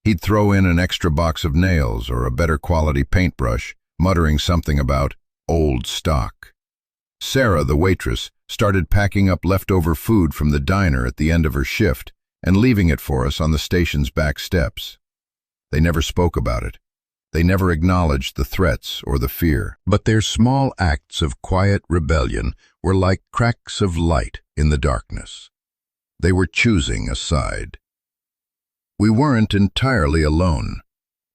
He'd throw in an extra box of nails or a better quality paintbrush, muttering something about old stock. Sarah, the waitress, started packing up leftover food from the diner at the end of her shift and leaving it for us on the station's back steps. They never spoke about it. They never acknowledged the threats or the fear. But their small acts of quiet rebellion were like cracks of light in the darkness. They were choosing a side. We weren't entirely alone.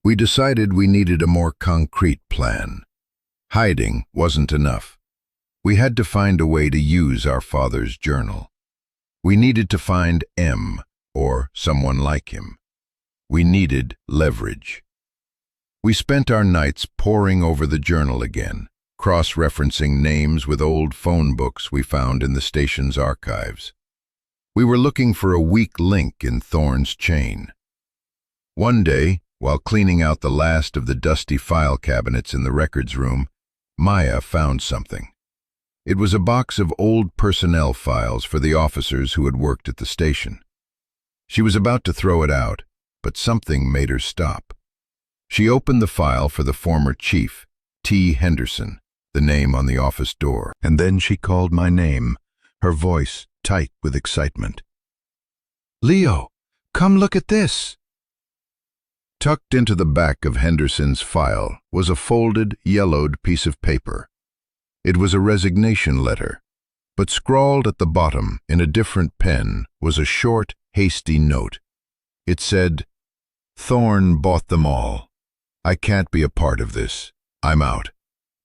We decided we needed a more concrete plan. Hiding wasn't enough. We had to find a way to use our father's journal. We needed to find M, or someone like him. We needed leverage. We spent our nights poring over the journal again, cross-referencing names with old phone books we found in the station's archives. We were looking for a weak link in Thorne's chain. One day, while cleaning out the last of the dusty file cabinets in the records room, Maya found something. It was a box of old personnel files for the officers who had worked at the station. She was about to throw it out, but something made her stop. She opened the file for the former chief, T. Henderson, the name on the office door, and then she called my name, her voice tight with excitement. "Leo, come look at this." Tucked into the back of Henderson's file was a folded, yellowed piece of paper. It was a resignation letter, but scrawled at the bottom in a different pen was a short, hasty note. It said, "Thorne bought them all. I can't be a part of this. I'm out.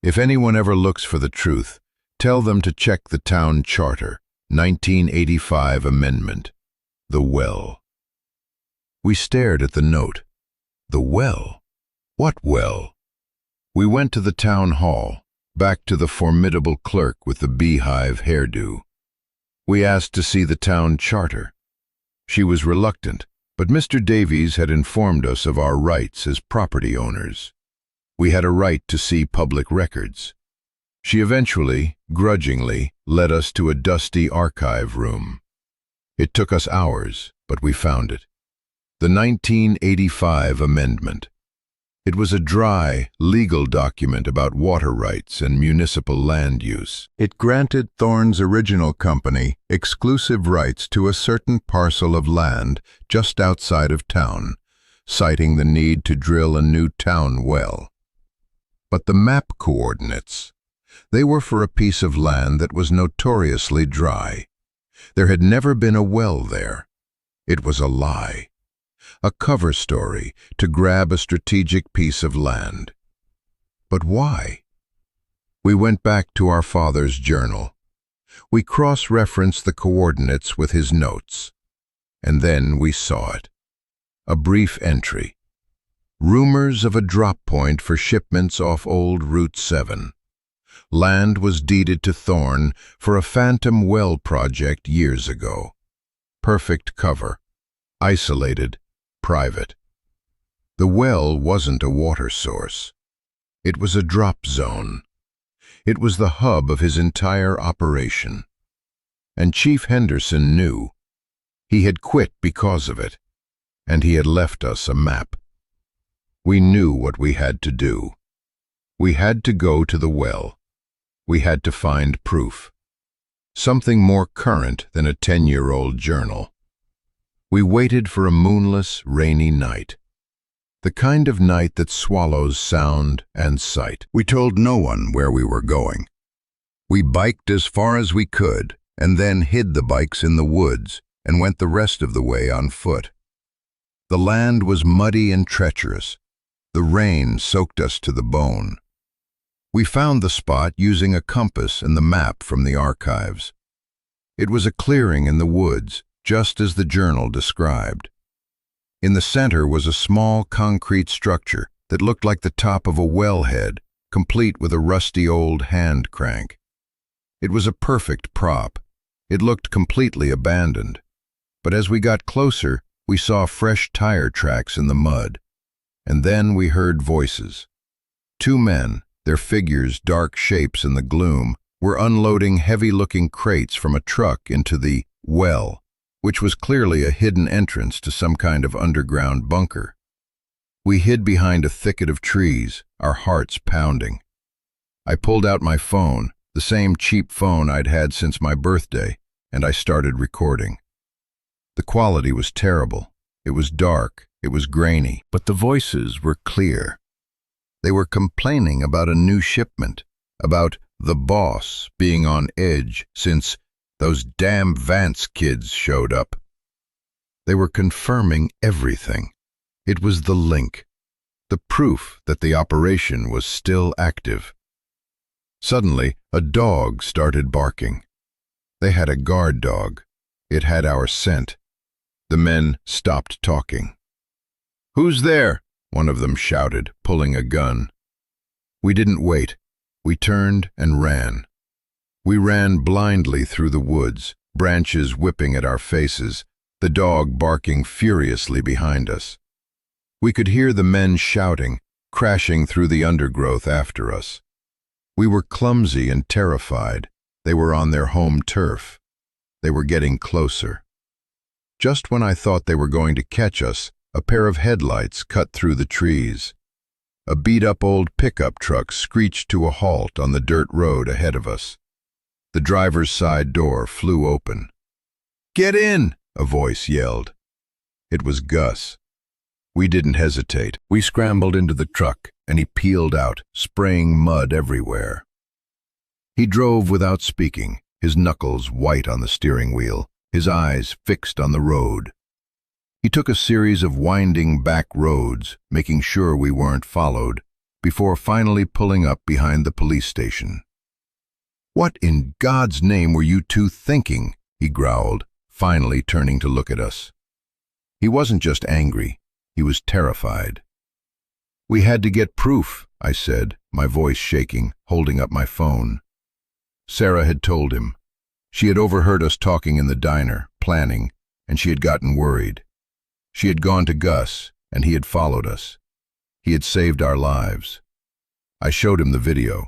If anyone ever looks for the truth, tell them to check the town charter, 1985 amendment. The well." We stared at the note. The well? What well? We went to the town hall, back to the formidable clerk with the beehive hairdo. We asked to see the town charter. She was reluctant, but Mr. Davies had informed us of our rights as property owners. We had a right to see public records. She eventually, grudgingly, led us to a dusty archive room. It took us hours, but we found it. The 1985 amendment. It was a dry, legal document about water rights and municipal land use. It granted Thorne's original company exclusive rights to a certain parcel of land just outside of town, citing the need to drill a new town well. But the map coordinates, they were for a piece of land that was notoriously dry. There had never been a well there. It was a lie. A cover story to grab a strategic piece of land. But why? We went back to our father's journal. We cross-referenced the coordinates with his notes. And then we saw it. A brief entry. Rumors of a drop point for shipments off old Route 7. Land was deeded to Thorne for a phantom well project years ago. Perfect cover. Isolated. Private. The well wasn't a water source. It was a drop zone. It was the hub of his entire operation. And Chief Henderson knew. He had quit because of it, and he had left us a map. We knew what we had to do. We had to go to the well. We had to find proof. Something more current than a 10-year-old journal. We waited for a moonless, rainy night. The kind of night that swallows sound and sight. We told no one where we were going. We biked as far as we could, and then hid the bikes in the woods and went the rest of the way on foot. The land was muddy and treacherous. The rain soaked us to the bone. We found the spot using a compass and the map from the archives. It was a clearing in the woods, just as the journal described. In the center was a small concrete structure that looked like the top of a wellhead, complete with a rusty old hand crank. It was a perfect prop. It looked completely abandoned. But as we got closer, we saw fresh tire tracks in the mud. And then we heard voices. Two men, their figures dark shapes in the gloom, were unloading heavy-looking crates from a truck into the well, which was clearly a hidden entrance to some kind of underground bunker. We hid behind a thicket of trees, our hearts pounding. I pulled out my phone, the same cheap phone I'd had since my birthday, and I started recording. The quality was terrible. It was dark, it was grainy, but the voices were clear. They were complaining about a new shipment, about the boss being on edge since those damn Vance kids showed up. They were confirming everything. It was the link, the proof that the operation was still active. Suddenly, a dog started barking. They had a guard dog. It had our scent. The men stopped talking. "Who's there?" one of them shouted, pulling a gun. We didn't wait. We turned and ran. We ran blindly through the woods, branches whipping at our faces, the dog barking furiously behind us. We could hear the men shouting, crashing through the undergrowth after us. We were clumsy and terrified. They were on their home turf. They were getting closer. Just when I thought they were going to catch us, a pair of headlights cut through the trees. A beat-up old pickup truck screeched to a halt on the dirt road ahead of us. The driver's side door flew open. "Get in!" a voice yelled. It was Gus. We didn't hesitate. We scrambled into the truck, and he peeled out, spraying mud everywhere. He drove without speaking, his knuckles white on the steering wheel, his eyes fixed on the road. He took a series of winding back roads, making sure we weren't followed, before finally pulling up behind the police station. "What in God's name were you two thinking?" he growled, finally turning to look at us. He wasn't just angry, he was terrified. "We had to get proof," I said, my voice shaking, holding up my phone. Sarah had told him. She had overheard us talking in the diner, planning, and she had gotten worried. She had gone to Gus, and he had followed us. He had saved our lives. I showed him the video.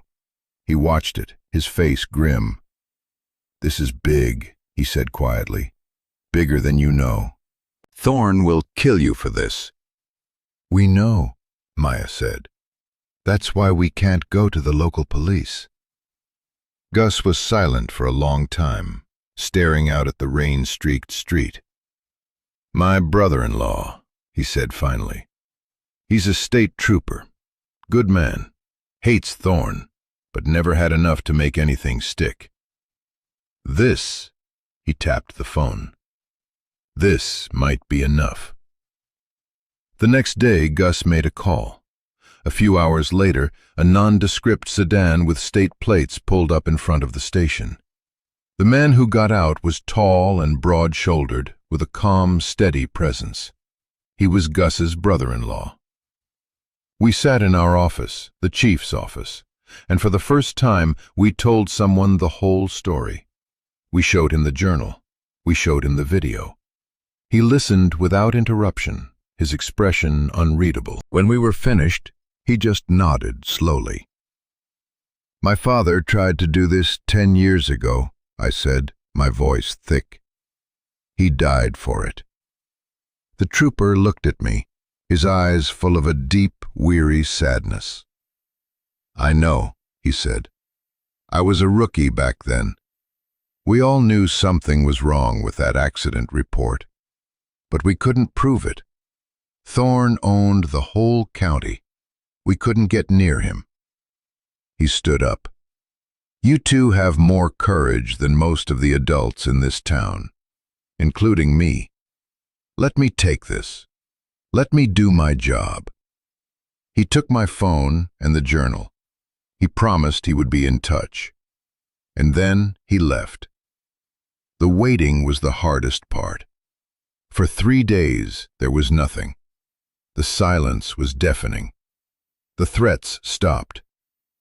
He watched it, his face grim. "This is big," he said quietly. "Bigger than you know. Thorne will kill you for this." "We know," Maya said. "That's why we can't go to the local police." Gus was silent for a long time, staring out at the rain-streaked street. "My brother-in-law," he said finally. "He's a state trooper. Good man. Hates Thorne, but never had enough to make anything stick. This," he tapped the phone, "this might be enough." The next day, Gus made a call. A few hours later, a nondescript sedan with state plates pulled up in front of the station. The man who got out was tall and broad-shouldered, with a calm, steady presence. He was Gus's brother-in-law. We sat in our office, the chief's office, and for the first time we told someone the whole story. We showed him the journal. We showed him the video. He listened without interruption, his expression unreadable. When we were finished, he just nodded slowly. My father tried to do this 10 years ago, I said, my voice thick. He died for it. The trooper looked at me, his eyes full of a deep, weary sadness. I know, he said. I was a rookie back then. We all knew something was wrong with that accident report, but we couldn't prove it. Thorne owned the whole county. We couldn't get near him. He stood up. You two have more courage than most of the adults in this town, including me. Let me take this. Let me do my job. He took my phone and the journal. He promised he would be in touch. And then he left. The waiting was the hardest part. For 3 days, there was nothing. The silence was deafening. The threats stopped.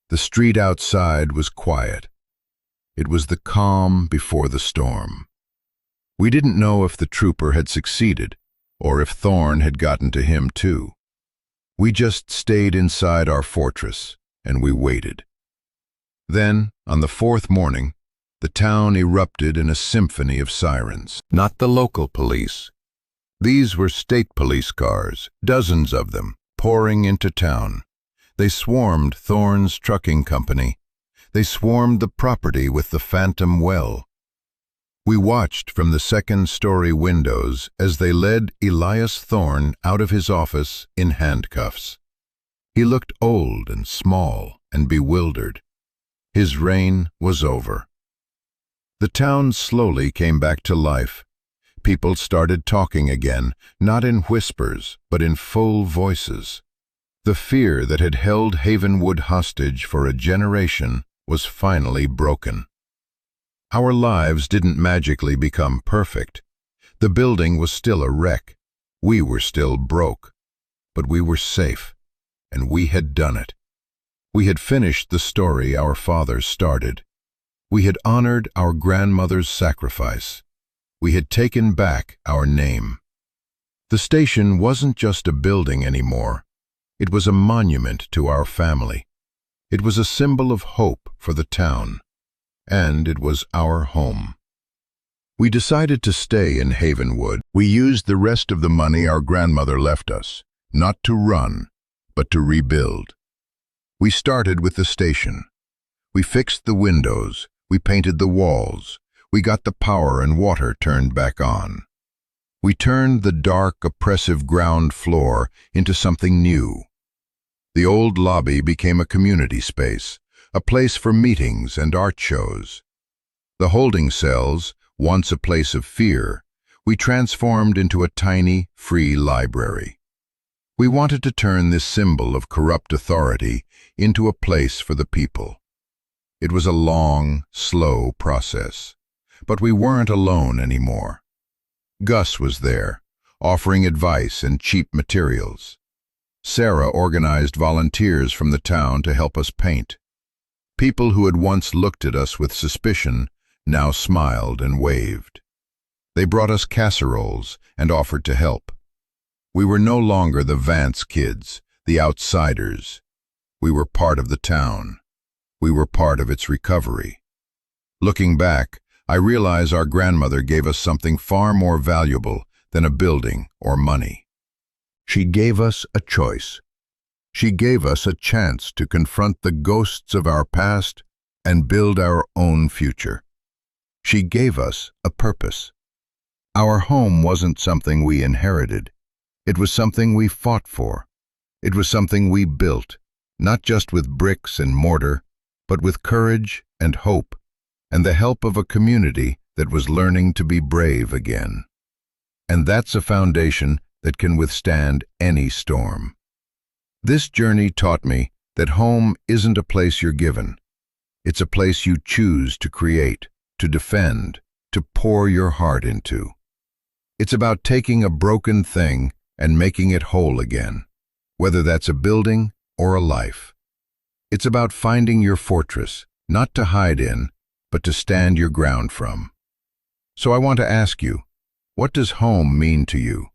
The street outside was quiet. It was the calm before the storm. We didn't know if the trooper had succeeded, or if Thorne had gotten to him too. We just stayed inside our fortress, and we waited. Then, on the 4th morning, the town erupted in a symphony of sirens. Not the local police. These were state police cars, dozens of them, pouring into town. They swarmed Thorne's trucking company. They swarmed the property with the phantom well. We watched from the 2nd-story windows as they led Elias Thorne out of his office in handcuffs. He looked old and small and bewildered. His reign was over. The town slowly came back to life. People started talking again, not in whispers, but in full voices. The fear that had held Havenwood hostage for a generation was finally broken. Our lives didn't magically become perfect. The building was still a wreck. We were still broke. But we were safe, and we had done it. We had finished the story our fathers started. We had honored our grandmother's sacrifice. We had taken back our name. The station wasn't just a building anymore. It was a monument to our family. It was a symbol of hope for the town. And it was our home. We decided to stay in Havenwood. We used the rest of the money our grandmother left us, not to run, but to rebuild. We started with the station. We fixed the windows. We painted the walls. We got the power and water turned back on. We turned the dark, oppressive ground floor into something new. The old lobby became a community space, a place for meetings and art shows. The holding cells, once a place of fear, we transformed into a tiny, free library. We wanted to turn this symbol of corrupt authority into a place for the people. It was a long, slow process, but we weren't alone anymore. Gus was there, offering advice and cheap materials. Sarah organized volunteers from the town to help us paint. People who had once looked at us with suspicion now smiled and waved. They brought us casseroles and offered to help. We were no longer the Vance kids, the outsiders. We were part of the town. We were part of its recovery. Looking back, I realize our grandmother gave us something far more valuable than a building or money. She gave us a choice. She gave us a chance to confront the ghosts of our past and build our own future. She gave us a purpose. Our home wasn't something we inherited. It was something we fought for. It was something we built, not just with bricks and mortar, but with courage and hope, and the help of a community that was learning to be brave again. And that's a foundation that can withstand any storm. This journey taught me that home isn't a place you're given. It's a place you choose to create, to defend, to pour your heart into. It's about taking a broken thing and making it whole again, whether that's a building or a life. It's about finding your fortress, not to hide in, but to stand your ground from. So I want to ask you, what does home mean to you?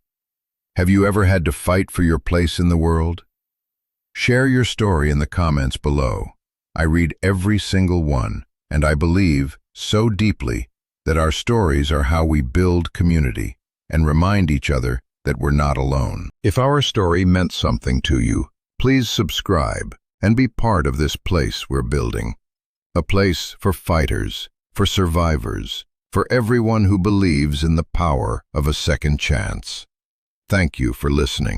Have you ever had to fight for your place in the world? Share your story in the comments below. I read every single one, and I believe so deeply that our stories are how we build community and remind each other that we're not alone. If our story meant something to you, please subscribe and be part of this place we're building. A place for fighters, for survivors, for everyone who believes in the power of a second chance. Thank you for listening.